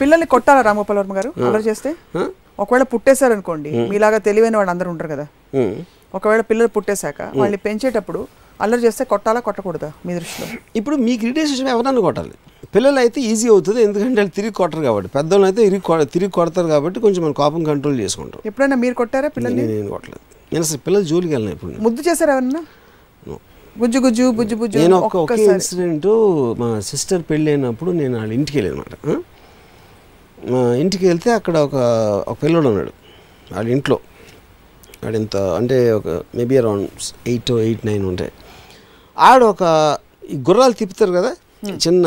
పిల్లల్ని కొట్టాలా రామగోపాల్ వర్మ గారు అల్లరి చేస్తే? ఒకవేళ పుట్టేశారు అనుకోండి, మీలాగా తెలివైన వాళ్ళు అందరూ ఉంటారు కదా, ఒకవేళ పిల్లలు పుట్టేశాక వాళ్ళని పెంచేటప్పుడు అల్లరి చేస్తే కొట్టాలా కొట్టకూడదా మీ దృష్టిలో? ఇప్పుడు మీ క్రిటిసిజం ఎవరన్నా కొట్టాలి. పిల్లలు అయితే ఈజీ అవుతుంది, ఎందుకంటే వాళ్ళు తిరిగి కొట్టరు కాబట్టి. పెద్దవాళ్ళు అయితే తిరిగి కొడతారు కాబట్టి కొంచెం మన కోపం కంట్రోల్ చేసుకుంటాం. ఎప్పుడైనా మీరు కొట్టారా పిల్లల్ని? నేను కొట్టలేదు. నేను అసలు పిల్లలు జోలికి వెళ్ళిన ఇప్పుడు. ముద్దు చేశారు ఎవరన్నా? బుజ్జు గుజ్జు బుజ్జు బుజ్జు. నేను ఒకే ఇన్సిడెంట్, మా సిస్టర్ పెళ్ళి అయినప్పుడు నేను వాళ్ళ ఇంటికి వెళ్ళాను అనమాట. మా ఇంటికి వెళ్తే అక్కడ ఒక పిల్లడు ఉన్నాడు వాళ్ళ ఇంట్లో. వాడు ఇంత అంటే ఒక మేబీ అరౌండ్ 8, 9 ఉంటాయి. ఈ గుర్రాలు తిప్పుతారు కదా, చిన్న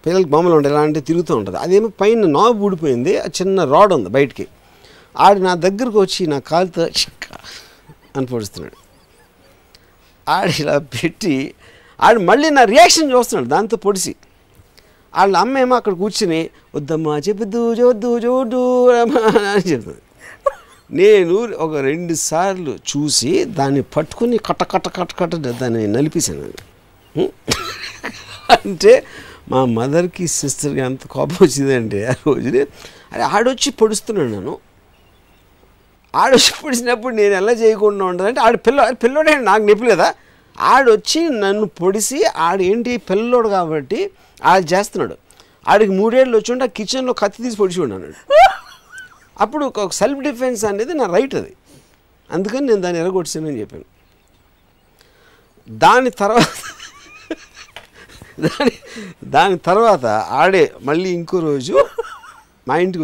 పిల్లలకి బొమ్మలు ఉంటాయి, ఎలా అంటే తిరుగుతూ ఉంటుంది. అదేమో పైన నాబు ఊడిపోయింది, చిన్న రాడ్ ఉంది బయటికి. నా దగ్గరకు వచ్చి నా కాలుతో అని పొడుస్తున్నాడు. ఇలా పెట్టి మళ్ళీ నా రియాక్షన్ చూస్తున్నాడు దాంతో పొడిసి. వాళ్ళ అమ్మ ఏమో అక్కడ కూర్చుని వద్దమ్మా చెప్పొద్దు చూద్దు చూడు అని చెప్తుంది. నేను ఒక 2 సార్లు చూసి దాన్ని పట్టుకుని కట్ట దాన్ని నలిపేశాను. అంటే మా మదర్కి సిస్టర్కి అంత కోపం వచ్చిందంటే ఆ రోజునే. ఆడొచ్చి పొడుస్తున్నాడు నన్ను. ఆడొచ్చి పొడిచినప్పుడు నేను ఎలా చేయకుండా ఉండాలంటే పిల్లోడే నాకు నొప్పి కదా. ఆడొచ్చి నన్ను పొడిసి ఏంటి పిల్లోడు కాబట్టి చేస్తున్నాడు. ఆడికి 3 ఏళ్ళు వచ్చి ఉంటే ఆ కిచెన్లో కత్తి తీసి పొడిచి ఉన్నాడు. అప్పుడు ఒక సెల్ఫ్ డిఫెన్స్ అనేది నా రైట్ అది, అందుకని నేను దాన్ని ఎరగొట్టానని చెప్పాను. దాని తర్వాత మళ్ళీ ఇంకో రోజు మా ఇంటికి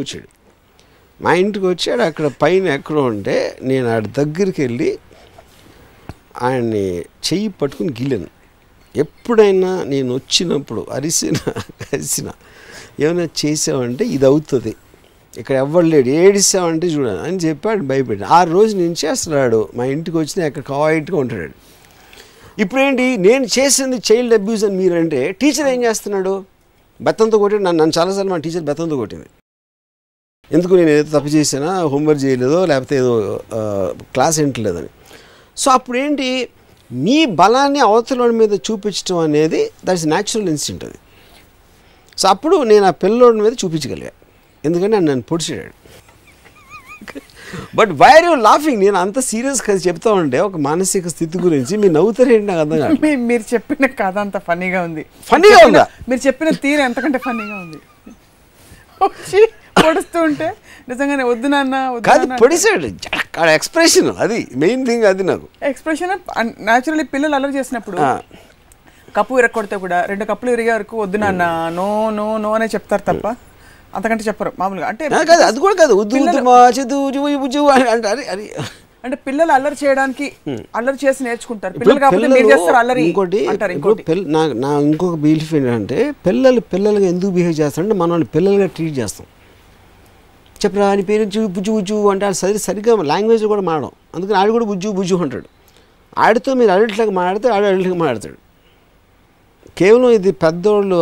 వచ్చాడు. అక్కడ పైన ఎక్కడో ఉంటే నేను దగ్గరికి వెళ్ళి ఆయన్ని చెయ్యి పట్టుకుని గిల్లాను. ఎప్పుడైనా నేను వచ్చినప్పుడు కరిసినా ఏమైనా చేసావంటే ఇది అవుతుంది, ఇక్కడ ఎవ్వరు లేడు, ఏడిసావంటే చూడాలి అని చెప్పాడు, భయపెట్టాడు. ఆ రోజు నుంచి అసలు మా ఇంటికి వచ్చినా అక్కడ కావాయిట్గా ఉంటాడు. ఇప్పుడేంటి నేను చేసింది చైల్డ్ అబ్యూస్ అని మీరంటే, టీచర్ ఏం చేస్తున్నాడు? బెత్తంతో కొట్టాడు. నన్ను చాలాసార్లు మా టీచర్ బెత్తంతో కొట్టింది. ఎందుకు నేను ఏదో తప్పు చేసినా, హోంవర్క్ చేయలేదో లేకపోతే ఏదో క్లాస్ వింటలేదని. సో అప్పుడేంటి మీ బలాన్ని అవతల మీద చూపించడం అనేది దట్స్ న్యాచురల్ ఇన్స్టింక్ట్ అది. సో అప్పుడు నేను ఆ పిల్లోడి మీద చూపించగలిగా, ఎందుకంటే నన్ను పొడిచాడు. But why are you laughing? నేను అంత సీరియస్గా చెప్తా ఉంటే ఒక మానసిక స్థితి గురించి మీరు నవ్వుతారేంటి నాకు అర్థం కాదు. మీరు చెప్పిన కథ అంత ఫన్నీగా ఉంది. ఫన్నీగా ఉందా? మీరు చెప్పిన తీరు ఎంతకంటే ఫన్నీగా ఉంది. పొడుస్తూ ఉంటే నిజంగానే వద్దు నాన్న కాదు, పొడిసాడు. ఎక్స్ప్రెషన్ అది మెయిన్ థింగ్. అది నాకు ఎక్స్ప్రెషన్. న్యాచురల్లీ పిల్లలు అల్లరి చేసినప్పుడు కప్పు విరగొడితే కూడా 2 కప్పులు విరిగే వరకు వద్దు నాన్న నో నో నో అనే చెప్తారు తప్ప అంతకంటే చెప్పరు మామూలుగా. అంటే అది కూడా కాదు, అంటే పిల్లలు అల్లరి చేయడానికి అల్లరి చేసి నేర్చుకుంటారు. పిల్లలు కాకపోతే మీరు చేస్తారు అల్లరి. ఇంకొక బిలీఫ్ ఏంటంటే పిల్లలుగా ఎందుకు బిహేవ్ చేస్తారంటే మనం వాళ్ళని పిల్లలుగా ట్రీట్ చేస్తాం. చెప్పరా అని పేరు బుజ్జు అంటే సరిగ్గా లాంగ్వేజ్ కూడా మాడడం. అందుకని ఆడు కూడా బుజ్జు అంటాడు. ఆడితో మీరు అడల్ట్లాగా మాట్లాడితే అడల్ట్గా మాట్లాడతాడు. కేవలం ఇది పెద్దోళ్ళు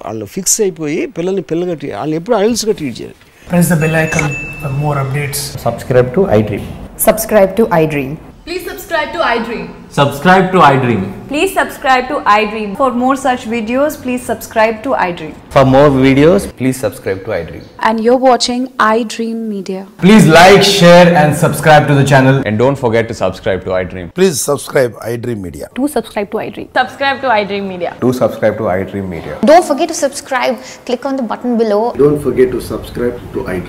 వాళ్ళు ఫిక్స్ అయిపోయి పిల్లల్ని పిల్లగా వాళ్ళని ఎప్పుడు అడల్ట్స్గా ట్రీట్ చేయాలి. Press the bell icon for more updates. Subscribe to iDream. Subscribe to iDream. Please subscribe to iDream. Subscribe to iDream. Please subscribe to iDream. For more such videos, please subscribe to iDream. For more videos, please subscribe to iDream. And you're watching iDream Media. Please like, share and subscribe to the channel. And don't forget to subscribe to iDream. Please subscribe iDream Media. Do subscribe to iDream. Subscribe to iDream Media. Do subscribe to iDream Media. Don't forget to subscribe. Click on the button below. Don't forget to subscribe to iDream.